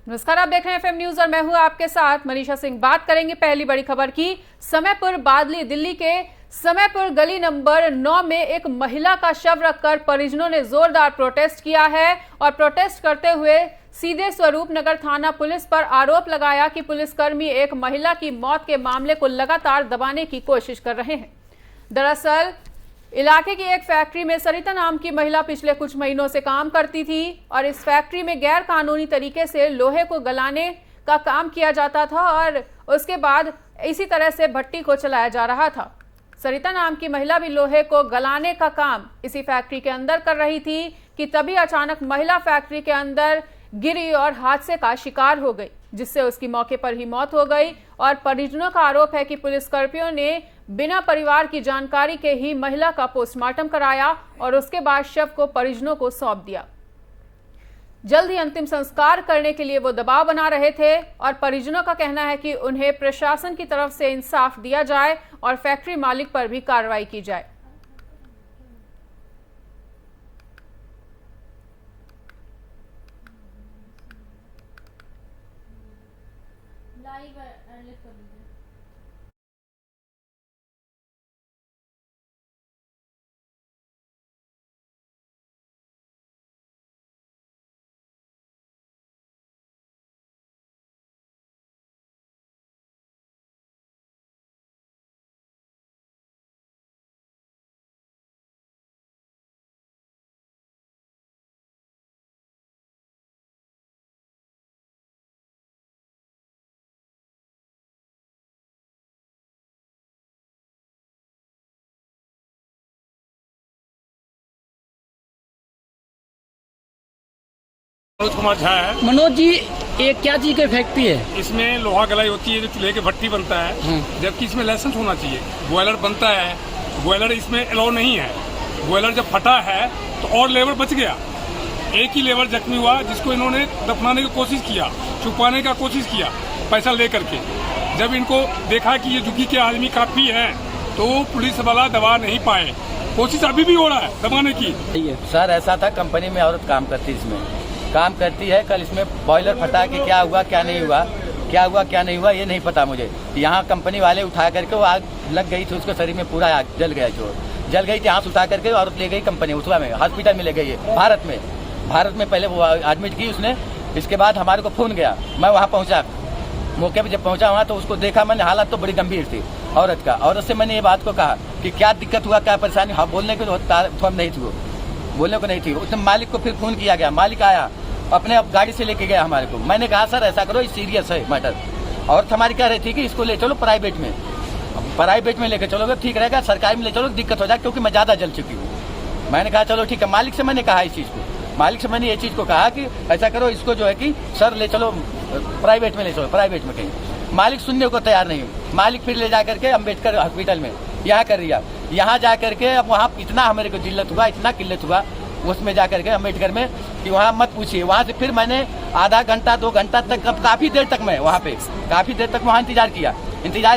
नमस्कार, आप देख रहे हैं एफएम न्यूज और मैं हूं आपके साथ मनीषा सिंह। बात करेंगे पहली बड़ी खबर की। समयपुर बादली दिल्ली के समयपुर गली नंबर 9 में एक महिला का शव रखकर परिजनों ने जोरदार प्रोटेस्ट किया है और प्रोटेस्ट करते हुए सीधे स्वरूप नगर थाना पुलिस पर आरोप लगाया कि पुलिसकर्मी एक महिला की मौत के मामले को लगातार दबाने की कोशिश कर रहे हैं। दरअसल इलाके की एक फैक्ट्री में सरिता नाम की महिला पिछले कुछ महीनों से काम करती थी और इस फैक्ट्री में गैर कानूनी तरीके से लोहे को गलाने का काम किया जाता था और उसके बाद इसी तरह से भट्टी को चलाया जा रहा था। सरिता नाम की महिला भी लोहे को गलाने का काम इसी फैक्ट्री के अंदर कर रही थी कि तभी अचानक महिला फैक्ट्री के अंदर गिरी और हादसे का शिकार हो गई, जिससे उसकी मौके पर ही मौत हो गई। और परिजनों का आरोप है कि पुलिसकर्मियों ने बिना परिवार की जानकारी के ही महिला का पोस्टमार्टम कराया और उसके बाद शव को परिजनों को सौंप दिया। जल्द ही अंतिम संस्कार करने के लिए वो दबाव बना रहे थे और परिजनों का कहना है कि उन्हें प्रशासन की तरफ से इंसाफ दिया जाए और फैक्ट्री मालिक पर भी कार्रवाई की जाए। मनोज कुमार झा है। मनोज जी, एक क्या चीज की फैक्ट्री है? इसमें लोहा गलाई होती है, जो चूल्हे की भट्टी बनता है, जबकि इसमें लाइसेंस होना चाहिए। बॉयलर बनता है, बॉयलर इसमें अलाउ नहीं है। बॉयलर जब फटा है तो और लेबर बच गया, एक ही लेबर जख्मी हुआ, जिसको इन्होंने दफनाने की कोशिश किया, छुपाने का कोशिश किया पैसा ले करके। जब इनको देखा कि ये झुग्गी के आदमी काफी है तो पुलिस वाला दबा नहीं पाए। कोशिश अभी भी हो रहा है दबाने की। सर, ऐसा था, कंपनी में औरत काम करती, इसमें काम करती है। कल इसमें बॉयलर फटा कि क्या हुआ क्या नहीं हुआ, क्या हुआ क्या नहीं हुआ ये नहीं पता मुझे। यहाँ कंपनी वाले उठा करके वो आग लग गई थी, उसके शरीर में पूरा आग जल गया, जो जल गई थी। हाथ उठा करके औरत ले गई कंपनी उठवा में, हॉस्पिटल में ले गई है। भारत में पहले वो एडमिट की उसने। इसके बाद हमारे को फोन गया, मैं वहाँ पहुँचा, मौके पर जब पहुँचा वहाँ तो उसको देखा मैंने, हालत तो बड़ी गंभीर थी औरत का। औरत से मैंने ये बात को कहा कि क्या दिक्कत हुआ, क्या परेशानी। हाँ, बोलने को नहीं थी, वो बोलने को नहीं थी। उसने मालिक को फिर फोन किया गया, मालिक आया, अपने अब गाड़ी से लेके गया हमारे को। मैंने कहा सर ऐसा करो, सीरियस है मैटर। और हमारी कह रही थी कि इसको ले चलो प्राइवेट में लेके चलोगे ठीक रहेगा, सरकारी में ले चलो दिक्कत हो जाए, क्योंकि मैं ज़्यादा जल चुकी हूँ। मैंने कहा चलो ठीक है। मालिक से मैंने कहा इस चीज़ को, मालिक से मैंने ये चीज़ को कहा कि ऐसा करो, इसको जो है कि सर ले चलो प्राइवेट में, ले चलो प्राइवेट में कहीं। मालिक सुनने को तैयार नहीं। मालिक फिर ले जा करके अम्बेडकर हॉस्पिटल में यहाँ कर दिया। यहाँ जा करके अब वहाँ इतना हमारे को जिल्लत हुआ, इतना किल्लत हुआ उसमें जा करके अम्बेडकर में कि वहाँ मत पूछिए। वहाँ से फिर मैंने आधा घंटा 2 घंटा तक, अब काफ़ी देर तक मैं वहाँ पे काफ़ी देर तक वहाँ इंतजार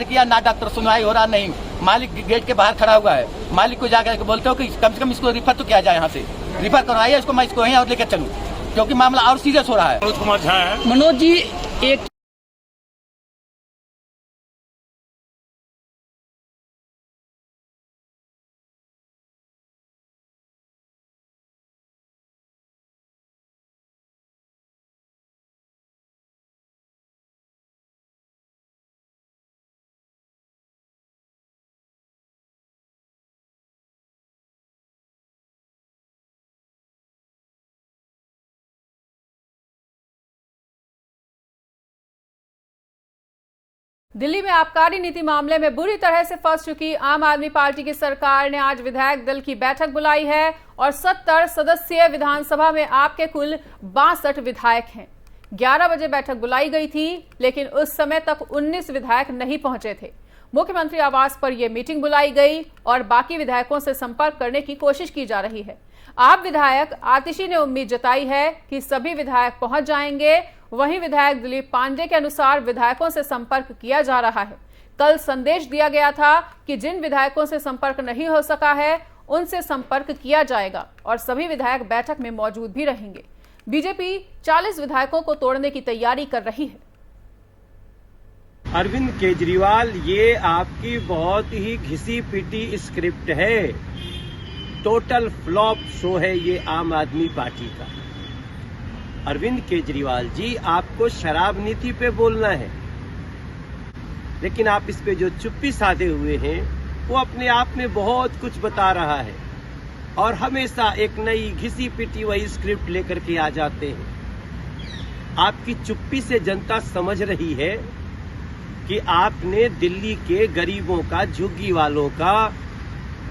किया। ना डॉक्टर सुनवाई हो रहा, नहीं। मालिक गेट के बाहर खड़ा हुआ है। मालिक को जा करके बोलते हो कि कम से कम इसको रिफर तो किया जाए, यहाँ से रिफर करवाइए इसको, मैं इसको यहीं और लेकर चलूँ, क्योंकि मामला और सीरियस हो रहा है। मनोज कुमार झा है। मनोज जी, एक दिल्ली में आबकारी नीति मामले में बुरी तरह से फंस चुकी आम आदमी पार्टी की सरकार ने आज विधायक दल की बैठक बुलाई है और 70 सदस्यीय विधानसभा में आपके कुल 62 विधायक हैं। 11 बजे बैठक बुलाई गई थी, लेकिन उस समय तक 19 विधायक नहीं पहुंचे थे। मुख्यमंत्री आवास पर यह मीटिंग बुलाई गई और बाकी विधायकों से संपर्क करने की कोशिश की जा रही है। आप विधायक आतिशी ने उम्मीद जताई है कि सभी विधायक पहुंच जाएंगे। वहीं विधायक दिलीप पांडे के अनुसार विधायकों से संपर्क किया जा रहा है। कल संदेश दिया गया था कि जिन विधायकों से संपर्क नहीं हो सका है उनसे संपर्क किया जाएगा और सभी विधायक बैठक में मौजूद भी रहेंगे। बीजेपी 40 विधायकों को तोड़ने की तैयारी कर रही है। अरविंद केजरीवाल, ये आपकी बहुत ही घिसी पिटी स्क्रिप्ट है। टोटल फ्लॉप शो है ये आम आदमी पार्टी का। अरविंद केजरीवाल जी, आपको शराब नीति पे बोलना है, लेकिन आप इस पे जो चुप्पी साधे हुए हैं वो अपने आप में बहुत कुछ बता रहा है और हमेशा एक नई घिसी पिटी वही स्क्रिप्ट लेकर के आ जाते हैं। आपकी चुप्पी से जनता समझ रही है कि आपने दिल्ली के गरीबों का, झुग्गी वालों का,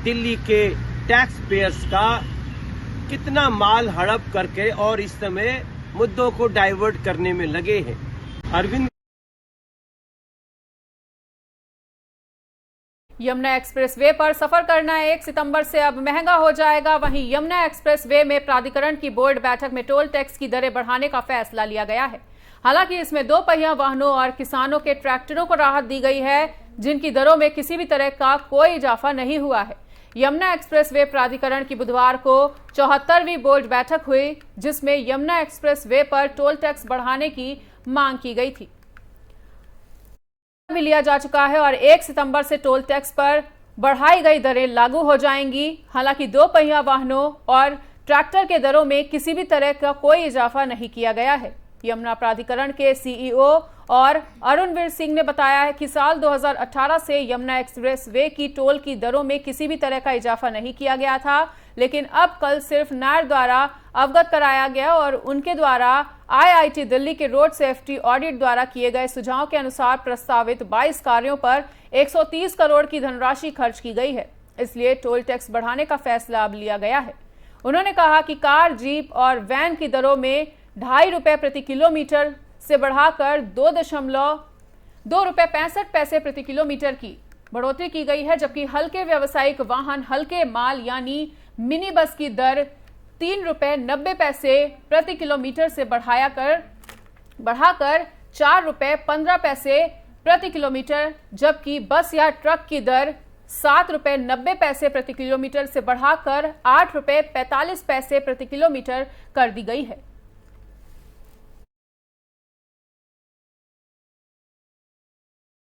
दिल्ली के टैक्स पेयर्स का कितना माल हड़प करके और इस समय मुद्दों को डाइवर्ट करने में लगे हैं। अरविंद यमुना एक्सप्रेस वे पर सफर करना 1 सितंबर से अब महंगा हो जाएगा। वहीं यमुना एक्सप्रेस वे में प्राधिकरण की बोर्ड बैठक में टोल टैक्स की दरें बढ़ाने का फैसला लिया गया है। हालांकि इसमें 2 पहिया वाहनों और किसानों के ट्रैक्टरों को राहत दी गई है, जिनकी दरों में किसी भी तरह का कोई इजाफा नहीं हुआ है। यमुना एक्सप्रेस वे प्राधिकरण की बुधवार को 74वीं बोर्ड बैठक हुई, जिसमें यमुना एक्सप्रेस वे पर टोल टैक्स बढ़ाने की मांग की गई थी। भी लिया जा चुका है और 1 सितंबर से टोल टैक्स पर बढ़ाई गई दरें लागू हो जाएंगी। हालांकि 2 पहिया वाहनों और ट्रैक्टर के दरों में किसी भी तरह का कोई इजाफा नहीं किया गया है। यमुना प्राधिकरण के सीईओ और अरुणवीर सिंह ने बताया है कि साल 2018 से यमुना एक्सप्रेस वे की टोल की दरों में किसी भी तरह का इजाफा नहीं किया गया था, लेकिन अब कल सिर्फ नायर द्वारा अवगत कराया गया और उनके द्वारा आईआईटी दिल्ली के रोड सेफ्टी ऑडिट द्वारा किए गए सुझाव के अनुसार प्रस्तावित 22 कार्यों पर 130 करोड़ की धनराशि खर्च की गई है। इसलिए टोल टैक्स बढ़ाने का फैसला अब लिया गया है। उन्होंने कहा कि कार, जीप और वैन की दरों में 2.5 रुपए प्रति किलोमीटर से बढ़ाकर 2 रुपए 65 पैसे प्रति किलोमीटर की बढ़ोतरी की गई है, जबकि हल्के व्यावसायिक वाहन, हल्के माल यानी मिनी बस की दर 3 रुपए 90 पैसे प्रति किलोमीटर से बढ़ाकर 4 रुपए 15 पैसे प्रति किलोमीटर, जबकि बस या ट्रक की दर 7 रुपए 90 पैसे प्रति किलोमीटर से बढ़ाकर 8 रुपए 45 पैसे प्रति किलोमीटर कर दी गई है।